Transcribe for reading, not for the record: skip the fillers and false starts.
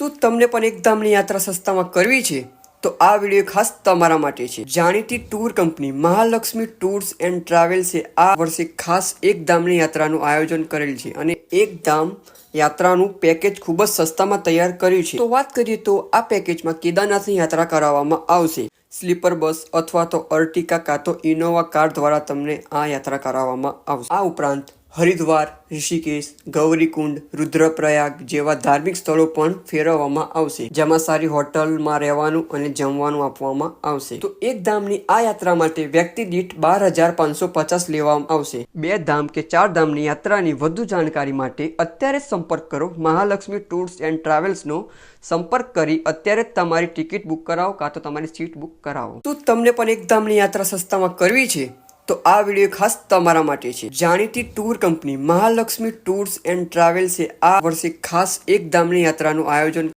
તો તમને પણ એક ધામની યાત્રા સસ્તામાં કરવી છે તો આ વિડીયો ખાસ તમારા માટે છે। જાણીતી tour company Mahalakshmi tours and ટ્રાવેલ્સે આ વર્ષે ખાસ એક ધામની યાત્રાનું આયોજન કરેલ છે અને એક ધામ યાત્રાનું પેકેજ ખૂબ જ સસ્તામાં તૈયાર કર્યું છે। તો વાત કરીએ તો આ પેકેજમાં કેદારનાથની યાત્રા કરાવવામાં આવશે। સ્લીપર બસ અથવા તો અર્ટિકા કાં તો ઇનોવા કાર દ્વારા તમને આ યાત્રા કરાવવામાં આવશે। આ ઉપરાંત હરિદ્વાર, ઋષિકેશ, ગૌરીકુંડ, રુદ્રપ્રયાગ જેવા ધાર્મિક સ્થળો પણ ફેરવવામાં આવશે, જેમાં સારી હોટલમાં રહેવાનું અને જમવાનું આપવામાં આવશે। તો એક ધામની આ યાત્રા માટે વ્યક્તિ દીઠ 12,550 લેવામાં આવશે। 2 ધામ કે 4 ધામની યાત્રાની વધુ જાણકારી માટે અત્યારે સંપર્ક કરો મહાલક્ષ્મી ટૂર્સ એન્ડ ટ્રાવેલ્સનો। સંપર્ક કરી અત્યારે જ તમારી ટિકિટ બુક કરાવો કાં તો તમારી સીટ બુક કરાવો। તો તમને પણ એક ધામની યાત્રા સસ્તામાં કરવી છે તો આ વિડીયો ખાસ તમારા માટે છે। જાણીતી tour company Mahalakshmi tours and ટ્રાવેલ્સે આ વર્ષે ખાસ એક ધામની યાત્રાનું આયોજન